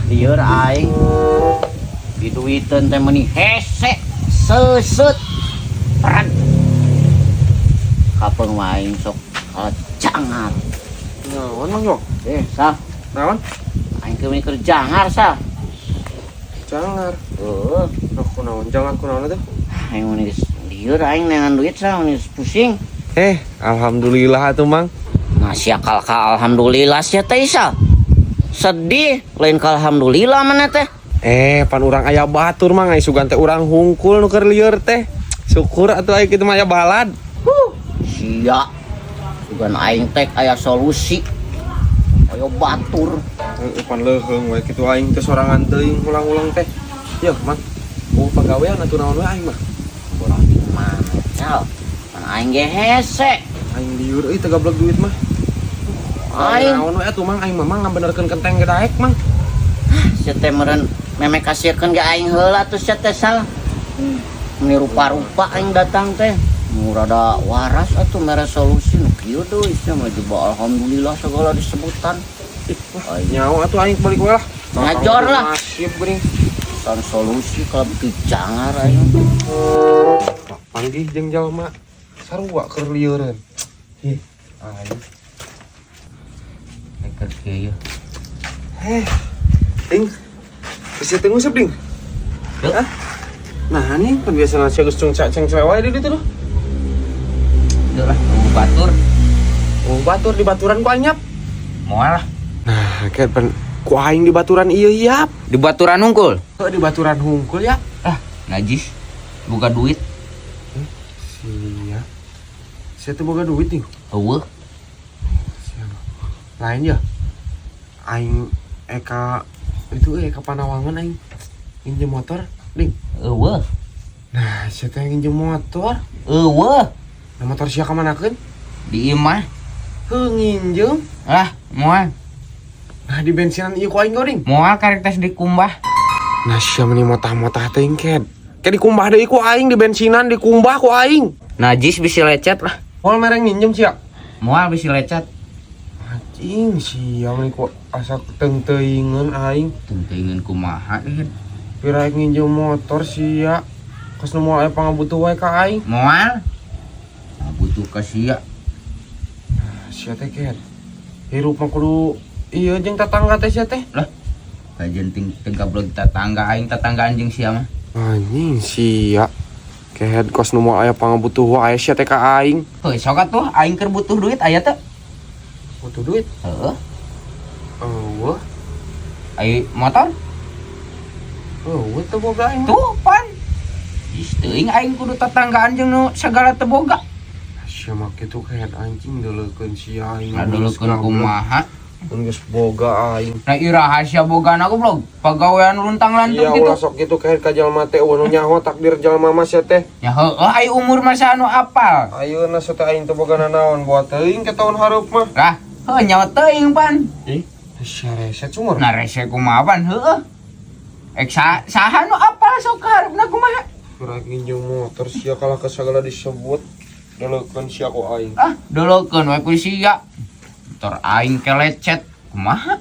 lieur aing diduiteun teh meuni hese seusut peran kapeung aing sok cangar Naon Mang Yo? sah Naon? aing keur jangar sah Jangar. heuh Aku naon? Jangan kunaon teh? aing meuni lieur aing nengan duit sah meuni pusing Alhamdulillah atuh Mang. masih akal ka alhamdulillah sia teh sah sedih lain ka alhamdulillah mana teh Pan urang aya batur Mang, ai sugan teh urang hungkul nu keur lieur teh. Syukur atuh aya kitu mah aya balad. sia bukan aing teh aya solusi ayo batur Pan leuheung we kitu aing teh sorangan teuing ulang-ulang teh. Yeuh Mang. Pagawean atuh naon we aing mah. kurang di mana cal kan aing ge hese Aing lieur euy teu gablek duit mah. aing Naon we atuh Mang, aing mah ngabenerkeun kenteng ge daek Mang. sia teh meureun meme kasieurkeun ge aing heula atuh sia teh sal ini rupa-rupa aing datang teh rada waras atuh mere solusi nu kieu deui sia mah coba alhamdulillah segala disebutan Nyawa atuh aing balik we lah. Ngajor lah. Nasib geuning. san solusi kalau bikin cangar aing Panggih jeung jalma sarua keur lieureun. Aing. keur kieu Ding. Bisa teu ngusep ding. Hah? Nah, nih kan biasana sia geus cungca ceng wae di ditu tuh. Duh lah batur Batur di baturan ku anyap. moal lah Nah, kayak ku aing di baturan ieu yap. di baturan hungkul Di baturan hungkul ya. najis buka duit Sia. Sia teu boga duit nih. eueuh Lain ya. Aing Eka itu Eka Panawangan aing nginjem motor, ding. eueuh Nah, sia teh nginjem motor. eueuh Nah, motor sia ka manakeun? di imah Heuh nginjem. moal Nah, di bensinan ieu ku aing ding. moal karek tes dikumbah Nah, sia meni motah-motah teuing ket. Kayak dikumbah deui ku aing di bensinan, dikumbah ku aing. najis bisa lecet lah Moal mereng nginjem sia. moal bisa lecet Anjing sia meni ku asa teuing-teuingeun aing. tentingan kumaha deh Piraek nginjem motor sia. Kos nu moal aya pangabutuh wae ka aing. moal butuh kasia Sia teh ket. Hirup mah kudu ieu jeung tetangga teh sia teh. kajian tinggablog tetangga aing tetangga anjing sia mah Anjing sia. Ket kos nu moal aya pangabutuh wae sia teh ka aing. heuh sok atuh aing keur butuh duit aya teh Butuh duit. heuh Eueuh. aya motor Eueuh teu boga aing. tuh pan teuing aing kudu tetanggaan jeung nu sagala teu boga Sia mah kitu ket anjing deuleukeun sia aing. ngadeulekeun kumaha Geus boga aing. nah ieu rahasia bogana goblok pagawean luntang lantung Iya gitu ulah sok kitu ket ka jalma teh nu nyaho takdir jalma mah sia teh. ya heueuh aya umur masa anu apal Ayeuna teh aing teu boga nanaon buat teuing ke tahun hareup mah. lah heueuh nyawa teuing pan Sia rese cumur. nah rese kumaha pan heueuh saha nu apal sok hareupeuna kumaha Kurang nginjem motor sia kalah ke sagala disebut. Deuleukeun sia ku aing. deulekeun we ku sia motor aing kelecet kumaha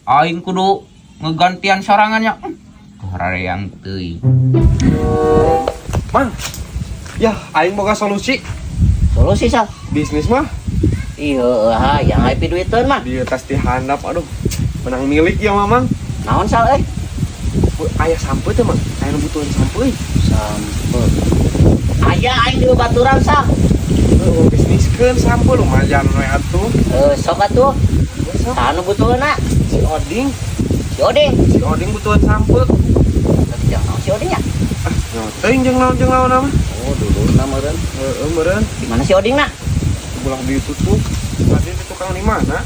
aing kudu ngegantian sorangannya yang teuing Mang. Ya, aing boga solusi. solusi sal Bisnis mah iya yang happy duiteun mah di tas dihandap aduh. Menang milik ya Mamang. naon sal Aya sampe teh Mang. Aya nu butuhan sampe. sampe aya aing di baturan sal Bisniskeun sampe lumayan we atuh. sok atuh anu butuhna Si Oding, si oding si Oding butuhan sampe. tapi jangan si oding ya Teuing jeung naon mah. oh dulurna meureun Heeh, meureun. di mana si odingna Belah ditutup. Tadi di tukang di mana?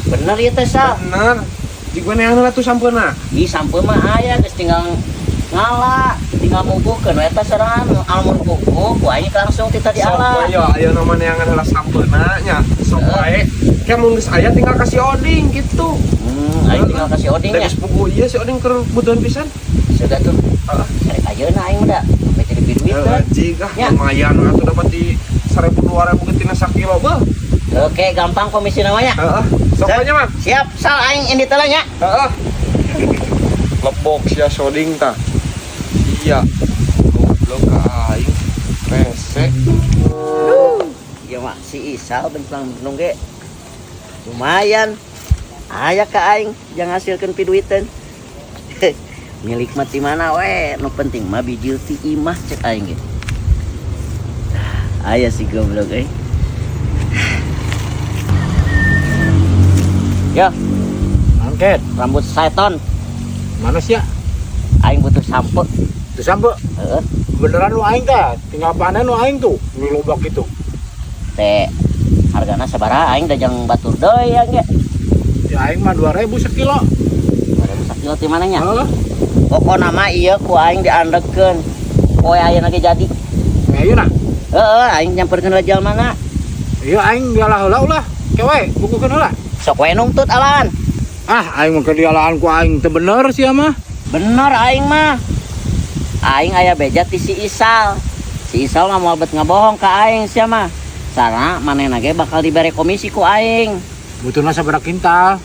bener ieu teh sal Bener. Jigana neangeun atuh sampeuna. ih sampe mah aya geus tinggal ngala tinggal mubuhkeun we teh sorangan almun buku ku aing langsung ti tadi ala Sok aya nama neangan heula sampeuna nya. Sok wae. Kan mun geus aya tinggal kasih Oding gitu. aing tinggal kasih oding ya Geus pugu ieu si Oding keur butuhan pisan. sudah tuh cari ayeuna aing udah sampai jadi duit Jika Ya. lumayan atuh dapat di 1.000-2.000 getina sakilo beuh. oke gampang komisi namanya Heeh. Sok aja, Mang. siap sal aing ini telanya Heeh. Lepok sia soding tah. Iya. Goblok ka aing. Rese. Ya mak si Isal bentang nungge. Lumayan. Aya ka aing yang hasilkeun piduiteun. Milik mati mana we, nu penting mah bijil ti imah cek aing ge. Aya si goblok euy. Ya, Angket, rambut seton. manusia. Aing butuh sampo. Itu sampai Heeh. beneran lu aing tah. Tinggal panen lu aing tuh. Lu lobak itu. Teh hargana sabaraha aing dajang batur deui ya ge. Ya aing mah 2.000 sekilo. Ada sakilo ti mana nya? Heeh. Pokona mah ieu ku aing diandegkeun. Poe ayeuna ge jadi. Ayeuna. Heeh, aing nyamperkeun ka jalmana. Ieu aing dialah heula ulah. Kewe, bukukeun heula. Sok we nungtut alan. Ah, aing mah kedialaan ku aing teu bener sia mah. Bener aing mah. Aing aya beja ti si Isal. Si Isal mah moal bet ngabohong ka aing sia mah. Sarana manehna ge bakal dibere komisi ku aing. Butuhna sabaraha kintal?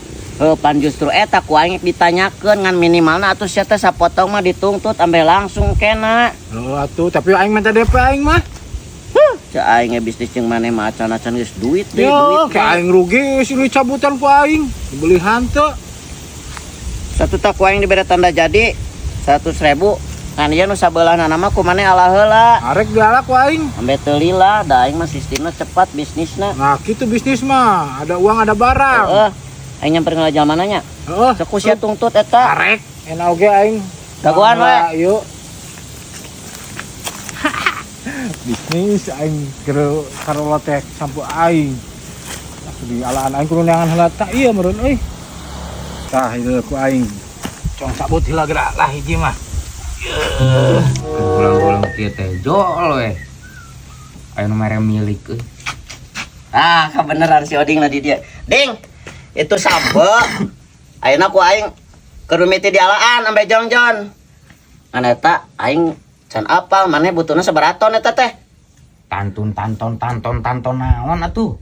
Pan justru eta ku aing ditanyakeun ngan minimalna atuh sia teh sapotong mah ditungtut ambe langsung kena. Heuh atuh, tapi aing minta DP aing mah. Cek aing ge bisnis jeung maneh mah acan-acan geus duit deh, Yo, duit. ke aing rugi geus ini cabutan ku aing. Dibeli hanteu. Satu tak ku aing dibere tanda jadi 100.000. Kan ieu nu sabeulahna mah ku maneh ala heula. Arek dialah ku aing. Ambe teu lila, da aing mah sistemna cepat bisnisna. Nah, gitu bisnis mah. Ada uang, ada barang. Heeh. Aing nyamperin ka jalmananya. Heeh. Sok ku sia tungtut eta. Arek, enak oge aing. Dagoan we. Yuk. Bisnis aing kero karola teh sampo aing. Di alaan aing kudu neangan heula tah ieu meureun euy. Tah ieu ku aing. Cong sabut heula geura lah hiji mah. Pulang-pulang kieu teh jol we. Aya nu mere milik euy. Ah, kebenaran si Oding lah di dia. Ding, itu sampe. Ayeuna ku aing keur mimiti di alaan ambe jongjon. An eta aing can apal maneh butuhna sabaraton eta teh. Tantun naon atuh?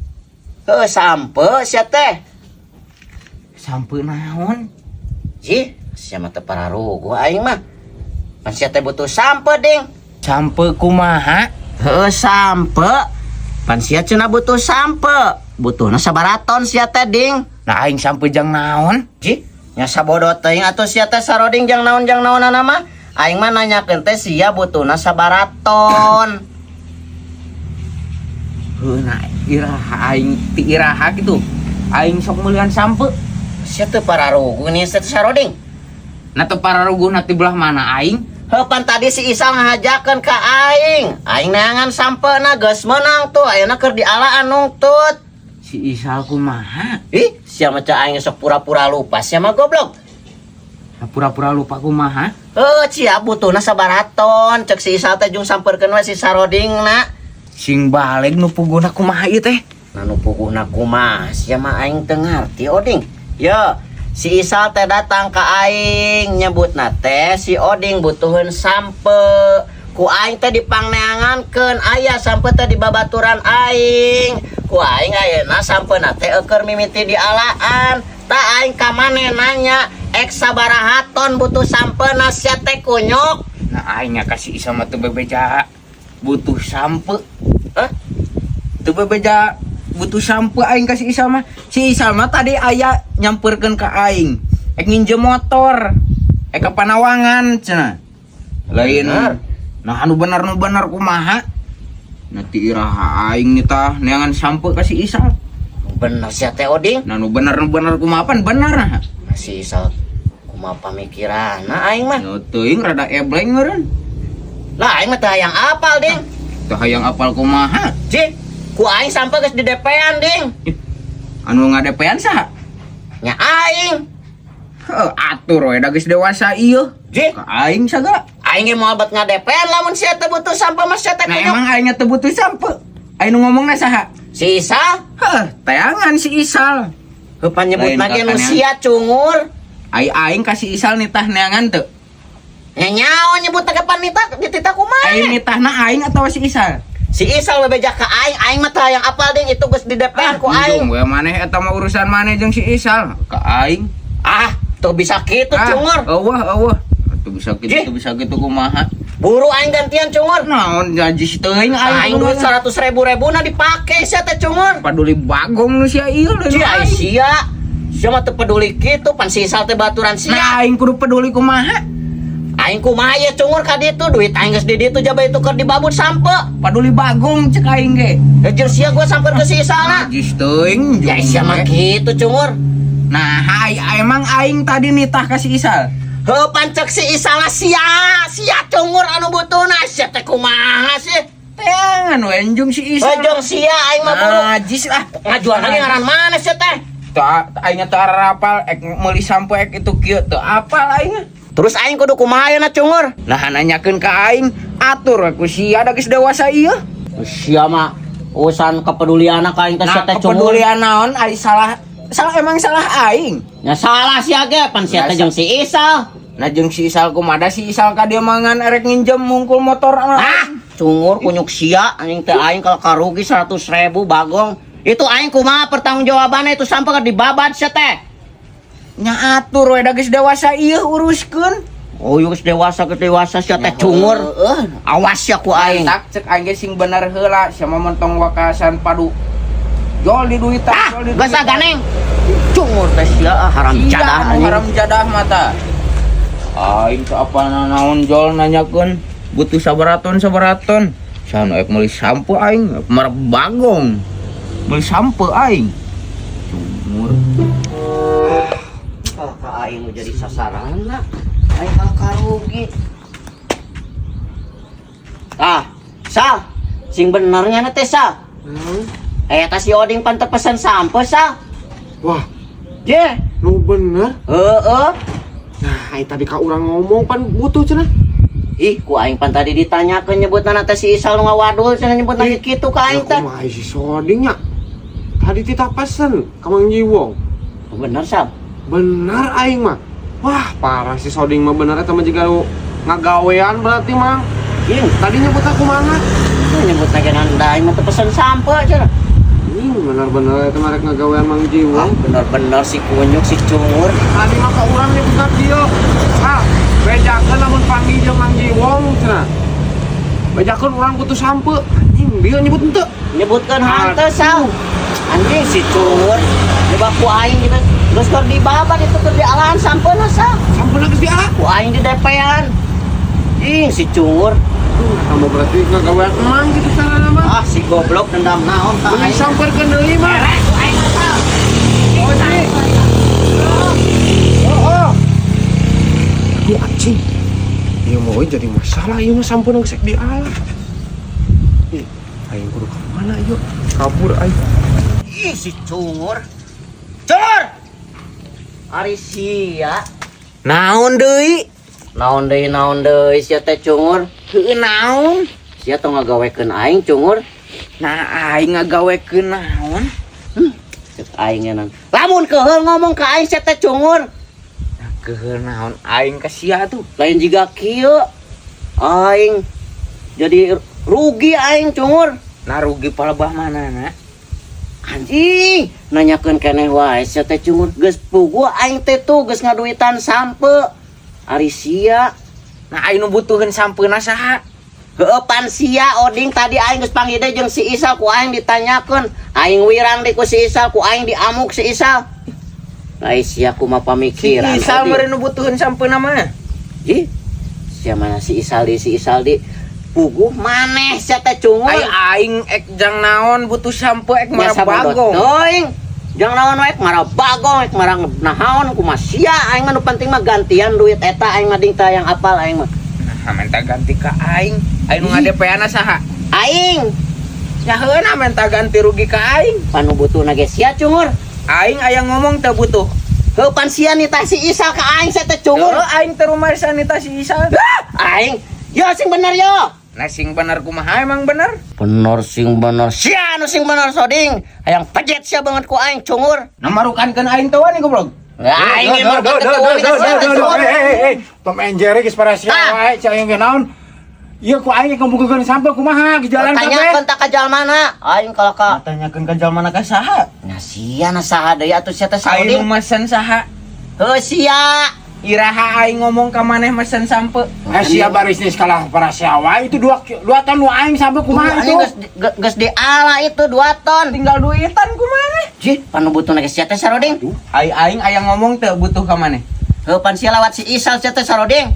Heuh sampe sia teh. Sampe naon? Ji, sia mah teu pararugu aing mah. Pan sia teh butuh sampe, Ding. Sampe kumaha? Heuh sampe. Pan sia cenah butuh sampe. Butuhna sabaraton sia teh, Ding. Nah aing sampe jang naon? Ji, nya sabodo teuing atuh sia teh saroding jang naon-naonana mah. Aing mah nanyakeun teh sia butuhna sabaraton. Heuh nah iraha aing ti iraha kitu. Aing sok meuleuan sampe. Sia teu pararugu nih saroding. Na teu pararuguhna ti belah mana aing? Heupan tadi si Isal ngahajakeun ka aing. Aing neangan sampena geus meunang tuh. Ayeuna keur dialaan nungtut. Si Isal kumaha? Ih, sia mah cak aing sok pura-pura lupa sia mah goblok. Pura-pura lupa kumaha? Cia butuhna sabaraton. Cek si Isal teh jung sampeurkeun we si sarodingna. Sing balik nu puguna kumaha ieu teh? Nanu puguhna kumaha sia mah aing teu ngarti Oding. Yo, si Isal teh datang ka aing nyebutna teh si Oding butuheun sampe. Ku aing teh dipangneangankeun aya sampe teh di babaturan aing. Ku aing ayeuna sampena teh keur mimiti di alaan. Ta aing ka maneh nanya, ek sabaraha ton butuh sampena sia teh kunyuk. Nah aing kasih Isal mah teu bebeja butuh sampe. Teu bebeja butuh sampe aing kasih Isal mah. Si Isal mah tadi aya nyamperkeun ka aing. Ek nginjem motor. Ek ka Panawangan cenah. Lain. Nah anu bener kumaha? Nanti iraha aing nih tah neangan sampe kasih Isal. Bener sia teh Oding. Nah nu bener kumaha pan bener. Si Isal kumaha pamikiranna aing mah. Nu teuing rada ebleng meureun. Lah aing mah teu hayang apal, Ding. Teu hayang apal kumaha? Ji, ku aing sampe geus di DP-an, Ding. Anu ngadepean saha? Nya aing. Heuh atur we da geus dewasa ieu. Ji, Ka aing saga. aing ge moal bet ngadepean lamun sia teh butuh sampe mah sia teh Nah kunyuk. emang aing teh butuh sampe. Aing nu ngomongna saha? Si Isal, Heuh, teangan si Isal. heuh panyebutna ge Lain nu kakanean. sia cungur. Aing kasih Isal nitah neangan teu. Nya nyaon nyebutna ke panita ditita kumaha? Aing nitahna aing atau si Isal? Si Isal bebeja ka aing mah teu hayang apal, Ding. Itu geus di DP-an ku aing. Untung we maneh eta mah urusan maneh jeung si Isal. Ka aing. Ah, Tuh bisa gitu cungur. Eueuh. Atuh bisa Ji. gitu kumaha. Buru aing gantian cungur. Naon janji teuing Aing duit 100.000 na dipake sia teh cungur. paduli bagong nu sia ieu Ci ai sia. Sia mah teu peduli kitu pan sisal teh baturan sia. Nah aing kudu peduli kumaha. Aing kumaha ye cungur ka ditu duit aing geus di ditu jaba itu keur dibabut sampe. Paduli bagong cek aing ge. Jeung sia gua samper ke sisalna. Najis teuing. Ya sia mah kitu cungur. Nah, emang aing tadi nitah kasih Isal. Heuh pancek si isalna sia cungur anu butuhna sia teh kumaha sih? Teangan wenjung si Isal. Jeung sia aing mah buru. Najis lah. Ngajual lagi ngaran mana sih teh? Aing teu arapal ek meuli sampo ek itu kieu teu apal aing. Terus aing kudu kumaha na cungur? Nah nanyakeun ka aing, atur aku sia da geus dewasa ieu. Sia mah urusan kepedulian ka aing teh sia Nah, teh cungur. kepedulian naon ai salah emang salah aing. Ya salah sia ge pan sia teh jeung si Isal. Nah jeung si Isal kumada si Isal ka dia mangan erek nginjem mungkul motor Cungur kunyuk sia anjing teh aing kalau karugi 100.000 bagong. Itu aing kumaha pertanggungjawabanna itu sampai dibabat sia teh. Nya atur we da geus dewasa ieu uruskeun. Oh geus dewasa sia teh cungur. Awas ya ku aing. Tak cek aing ge sing bener heula sia mah mentong wakasan padu. Jol di duit jol di Geus ganeng. Cungur teh sia haram jadah anjing. haram jadah mata. Aing teu apa naon jol nanyakeun butuh sabaraton. San ek meuli sampo aing marep bagong. Meuli sampo aing. Cumur. Ka aing jadi sasaranna. Aing karugi. Sal. Sing benernya teh Sal. Eta si Oding pantep pesan sampo Sal. Wah, Je. nu bener. Heeh. Nah, ai tadi ka urang ngomong pan butuh cenah. Ih, ku aing pan tadi ditanyakeun nyebutna teh si Isal nu ngawadul cenah nyebutna kitu ka aing teh. Kumaha si Soding nya? Tadi titah pesen ka Mang Jiwong. Bener Sal. Bener aing mah. Wah, parah si Soding mah bener eta mah jiga nu ngagawean berarti Mang. Ing, Tadi nyebut aku mana? nyebutna ge nanda aing mah teu pesen sampo cenah. Ini bener-bener eta mah rek ngagawean Mang Jiwong. Bener-bener si kunyuk si cungur. Tadi mah ka urang nyebutna kieu. Bejakeun lamun panggil jeung Mang Jiwong cenah. Bejakeun urang butuh sampe. Anjing, dia nyebut henteu. Nyebutkeun hanteu Sal. Anjing si cungur. Coba ku aing gitu. Terus keur dibabat itu keur dialahan sampeuna Sal. Sampuna geus dialak. Ku aing di DP-an. Ing si cungur. Kamu berarti ngagawean emang gitu carana mah. Si goblok dendam naon ka Beli aing. samperkeun deui mah. Ku aing Sal. Aduh anjing. Ieu mah we jadi masalah ieu mah sampun geus dialak. Aing kudu ka mana ieu? Kabur aing. Ih si cungur. Cungur. Ari sia. Naon deui? Naon deui sia teh cungur. Heuh naon? Sia tong ngagawekeun aing cungur. Nah aing ngagawekeun naon? Cek aing enan. Lamun keheul ngomong ka aing sia teh cungur. Keuheul naon aing ka sia tuh. Lain jiga kieu. Aing jadi rugi aing cungur. Nah rugi palebah manana? Anjing, nanyakeun keneh wae sia teh cungur. Geus puguh aing teh tuh geus ngaduitan sampe. Ari sia. Nah aing nu butuheun sampeuna saha? Heueuh pan sia Oding tadi aing geus panggide jeung si Isal ku aing ditanyakeun. Aing wirang di ku si Isal ku aing diamuk si Isal. Ai sia kumaha Si pamikiran. Isal Oding. meureun nu butuheun sampeuna mah. Ih, sia mana si Isal di puguh maneh sia teh cungur. Ai aing ek jang naon butuh sampo ek Ya marah bagong. teuing. Jang naon wae marah bagong ek marah nahaon kumaha sia aing mah nu penting mah gantian duit eta aing mah ding tayang apal aing mah. Nah minta ganti ka aing. Aing nu ngadepeana saha? Aing Nyaheuna minta ganti rugi ka aing. panu butuhna ge sia cungur. Aing aya ngomong teu butuh. Heuh pan sia nitah si Isal ka aing sia teh cungur. Heuh aing teu rumah sanita si Isal. Aing yo sing bener yo. Nah sing bener kumaha emang bener? Bener sing bener. Sia nu sing bener Soding. Hayang pejet sia banget ku aing cungur. Namarukankeun aing teu nih goblok. Aing ge mah Tom and Jerry geus para sia wae cai ge naon. Ieu ku aing ngomongkeun sampe kumaha di jalan tanyakeun tak ka jalmana. Aing kalau ka Tanyakeun ka jalmana ka saha? Nah sia na saha deui atuh sia teh Aing Soding. nu mesen saha? Heuh sia. Iraha aing ngomong ka maneh mesen sampe. Sia barisnis kalah para siawa itu 2 ton nu aing sampai kumaha Anjing itu. geus di ala itu 2 ton. Tinggal duitan kumaha? Ji, panu butuh nage sia teh saroding. Aing aya ngomong teu butuh ka maneh. Heuh pan sia lawat si Isal sia teh saroding.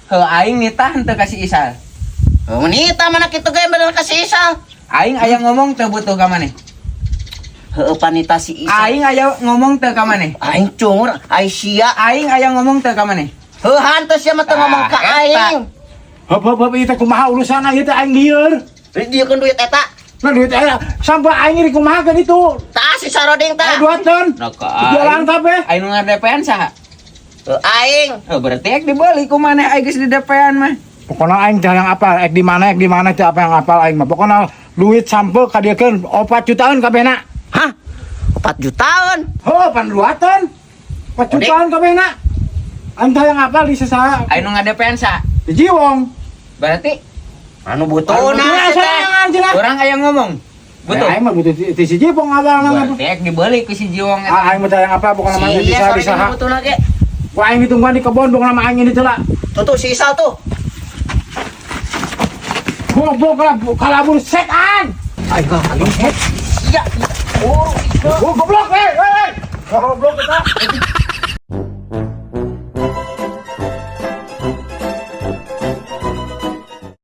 Heuh aing nitah henteu ka si Isal. Heuh menita mana kitu ge bener ka si Isal. Aing aya ngomong teu butuh ka maneh. Heuh panita si Isal. Aing aya ngomong teu ka maneh. Aing cungur, aing sia. Aing aya ngomong teu ka maneh. Heuh hantu sia mah teu ngomong ka eta. aing. Heup ieu teh kumaha urusan ieu teh aing lieur. Diekeun duit eta. Nah duit aya sampai aing ri kumaha kan itu. Tah si saroding tah. 2 ton. Nah, ka Jualan kabeh. Aing nu ngadepean saha? Heuh aing. Berarti ek dibeli ku maneh aing geus didepean mah. Pokoknya aing teh yang apal, ek di mana teh apa yang apal aing mah. Pokoknya duit sampai ka diekeun 4 jutaan kabehna. Hah? 4 jutaan. Heuh pan 2 ton. 4 jutaan kabehna. Aing teh yang apal di saha? Aing nu ngadepean saha? Di Jiwong. Berarti Anu butuh Anu nah butuh sorangan cenah. urang aya ngomong. Betul. Betul. Aing mah butuh di si Jiwong awalna mah. Berarti ek dibeli ku si Jiwong eta. Aing mah teh yang apal pokoknya mah di Sia saha di saroding saha. butuh nage. Ku aing ditungguan di kebon pokoknya mah aing ini teh lah. Tuh si Isal tuh. Goblok kalabur setan. Aing kalabur set. Sia. Oh, Goblok, Goblok kita.